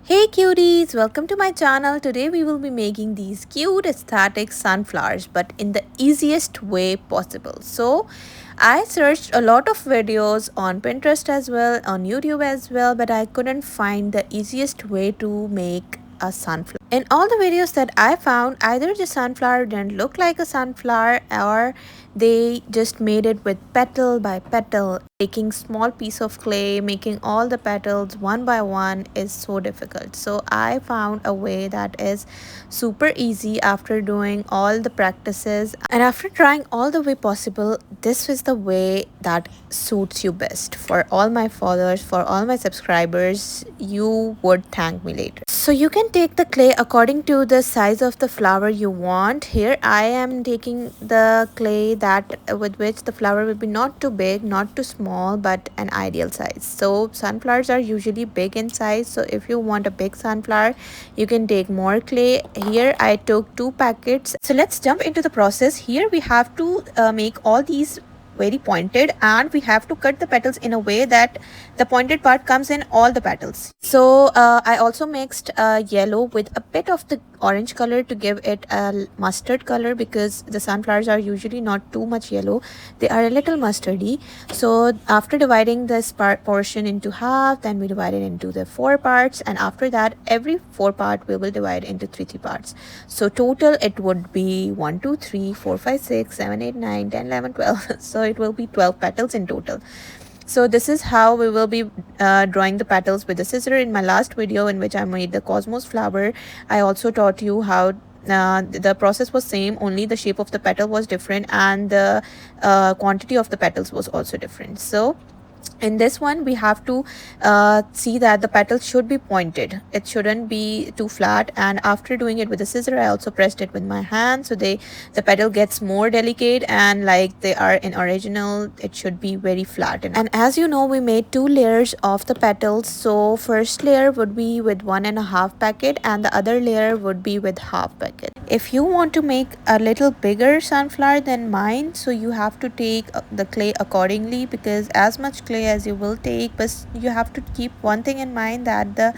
Hey cuties, welcome to my channel. Today we will be making these cute aesthetic sunflowers but in the easiest way possible. So I searched a lot of videos on Pinterest as well, on YouTube as well, but I couldn't find the easiest way to make a sunflower. In all the videos that I found, either the sunflower didn't look like a sunflower or they just made it with petal by petal. Taking small piece of clay, making all the petals one by one is so difficult. So I found a way that is super easy after doing all the practices and after trying all the way possible. This is the way that suits you best. For all my followers, for all my subscribers, you would thank me later. So you can take the clay according to the size of the flower you want. Here I am taking the clay that with which the flower will be not too big, not too small, but an ideal size. So sunflowers are usually big in size, so if you want a big sunflower you can take more clay. Here I took 2 packets. So let's jump into the process. Here we have to make all these very pointed, and we have to cut the petals in a way that the pointed part comes in all the petals. So I also mixed yellow with a bit of the orange color to give it a mustard color, because the sunflowers are usually not too much yellow, they are a little mustardy. So after dividing this portion into half, then we divide it into the 4 parts, and after that every 4 part we will divide into three parts. So total it would be 1 2 3 4 5 6 7 8 9 10 11 12 so it will be 12 petals in total. So this is how we will be drawing the petals with the scissor. In my last video in which I made the cosmos flower, I also taught you how the process was same, only the shape of the petal was different and the quantity of the petals was also different. So in this one we have to see that the petals should be pointed, it shouldn't be too flat. And after doing it with the scissor, I also pressed it with my hand, so the petal gets more delicate, and like they are in original it should be very flat. And as you know, we made 2 layers of the petals. So first layer would be with 1.5 packet and the other layer would be with half packet. If you want to make a little bigger sunflower than mine, so you have to take the clay accordingly, because as much clay as you will take, but you have to keep one thing in mind, that the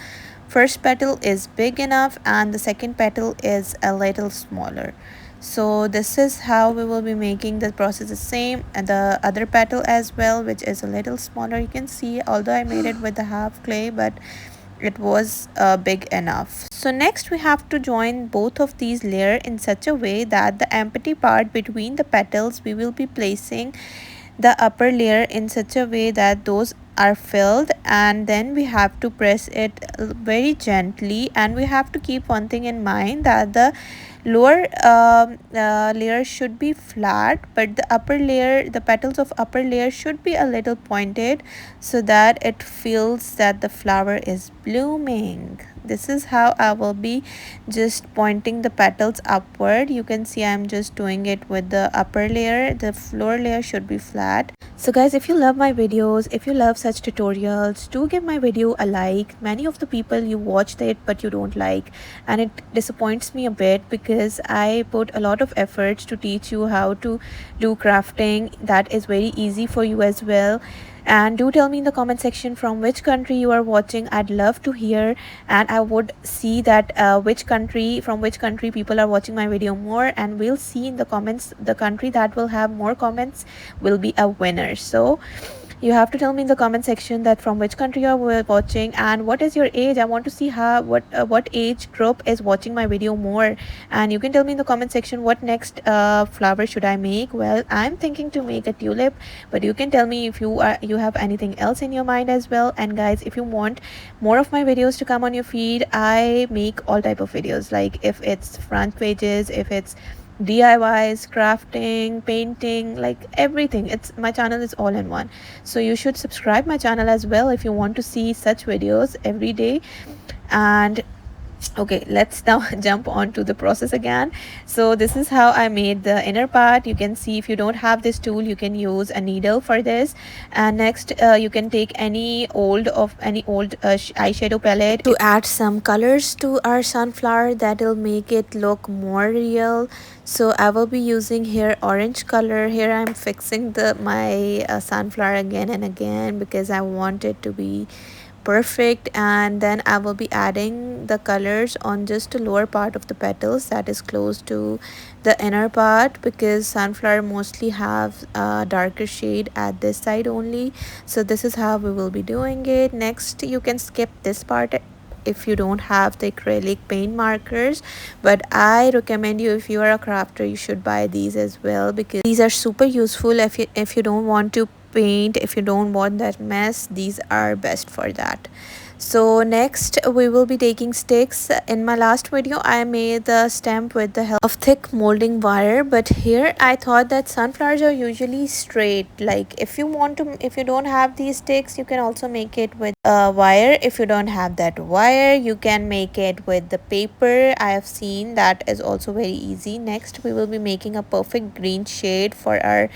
first petal is big enough and the second petal is a little smaller. So this is how we will be making the process the same, and the other petal as well, which is a little smaller. You can see, although I made it with the half clay, but it was big enough. So next we have to join both of these layers in such a way that the empty part between the petals, we will be placing the upper layer in such a way that those are filled, and then we have to press it very gently. And we have to keep one thing in mind, that the lower layer should be flat, but the upper layer, the petals of upper layer should be a little pointed, so that it feels that the flower is blooming. This is how I will be just pointing the petals upward. You can see I'm just doing it with the upper layer, the lower layer should be flat. So guys, if you love my videos, if you love such tutorials, do give my video a like. Many of the people, you watched it but you don't like, and it disappoints me a bit, because I put a lot of efforts to teach you how to do crafting that is very easy for you as well. And do tell me in the comment section from which country you are watching. I'd love to hear, and I would see that from which country people are watching my video more, and we'll see in the comments, the country that will have more comments will be a winner. So you have to tell me in the comment section that from which country you are watching and what is your age. I want to see how what age group is watching my video more. And you can tell me in the comment section what next flower should I make. Well, I'm thinking to make a tulip, but you can tell me if you have anything else in your mind as well. And guys, if you want more of my videos to come on your feed, I make all type of videos, like if it's front pages, if it's DIYs, crafting, painting, like everything. It's my channel is all in one. So you should subscribe my channel as well if you want to see such videos every day. And okay, let's now jump on to the process again. So this is how I made the inner part. You can see, if you don't have this tool, you can use a needle for this. And next you can take any old eyeshadow palette to add some colors to our sunflower that will make it look more real. So I will be using here orange color. Here I'm fixing my sunflower again and again, because I want it to be perfect. And then I will be adding the colors on just the lower part of the petals, that is close to the inner part, because sunflower mostly have a darker shade at this side only. So this is how we will be doing it. Next, you can skip this part if you don't have the acrylic paint markers, but I recommend you, if you are a crafter, you should buy these as well, because these are super useful if you don't want to paint, if you don't want that mess, these are best for that. So next we will be taking sticks. In my last video I made the stamp with the help of thick molding wire, but here I thought that sunflowers are usually straight. Like if you don't have these sticks, you can also make it with a wire. If you don't have that wire, you can make it with the paper. I have seen that is also very easy. Next we will be making a perfect green shade for our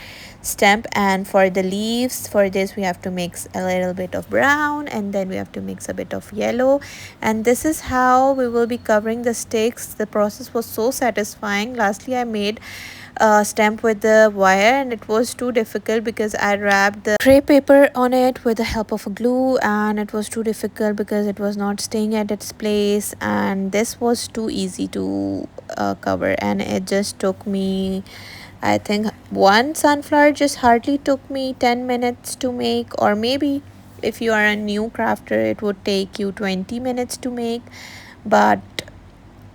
stamp, and for the leaves, for this we have to mix a little bit of brown, and then we have to mix a bit of yellow, and this is how we will be covering the sticks. The process was so satisfying. Lastly I made a stamp with the wire, and it was too difficult because I wrapped the crepe paper on it with the help of a glue, and it was too difficult because it was not staying at its place, and this was too easy to cover, and it just took me, I think, one sunflower just hardly took me 10 minutes to make, or maybe if you are a new crafter, it would take you 20 minutes to make, but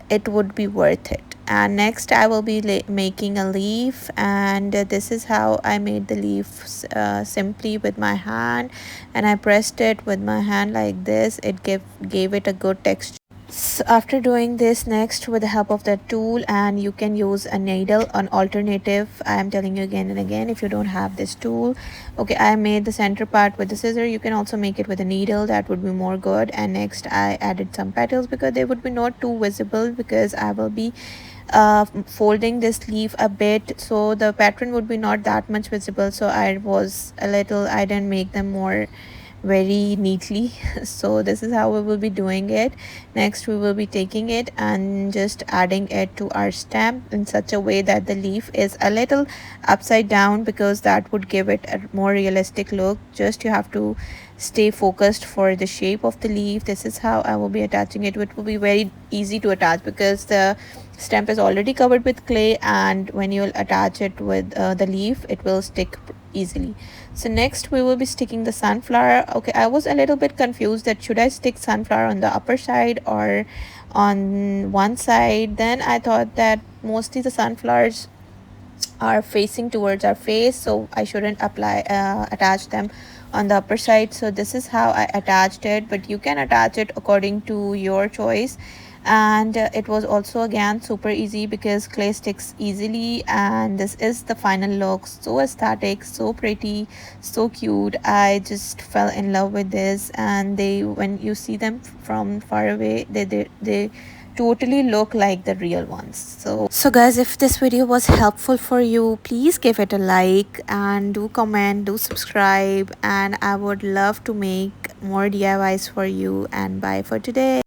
it would be worth it. And next I will be making a leaf, and this is how I made the leaf, simply with my hand, and I pressed it with my hand like this. It gave it a good texture. So after doing this, next with the help of the tool, and you can use a needle, an alternative, I am telling you again and again, if you don't have this tool. Okay, I made the center part with the scissor. You can also make it with a needle, that would be more good. And next I added some petals because they would be not too visible, because I will be folding this leaf a bit, so the pattern would be not that much visible. So I didn't make them more very neatly. So this is how we will be doing it. Next we will be taking it and just adding it to our stamp in such a way that the leaf is a little upside down, because that would give it a more realistic look. Just you have to stay focused for the shape of the leaf. This is how I will be attaching it. It will be very easy to attach because the stamp is already covered with clay, and when you'll attach it with the leaf, it will stick easily. So next we will be sticking the sunflower. Okay, I was a little bit confused that should I stick sunflower on the upper side or on one side. Then I thought that mostly the sunflowers are facing towards our face, so I shouldn't attach them on the upper side. So this is how I attached it, but you can attach it according to your choice. And it was also again super easy because clay sticks easily, and this is the final look. So aesthetic, so pretty, so cute. I just fell in love with this, and they, when you see them from far away, they totally look like the real ones. So guys, if this video was helpful for you, please give it a like, and do comment, do subscribe, and I would love to make more DIYs for you. And bye for today.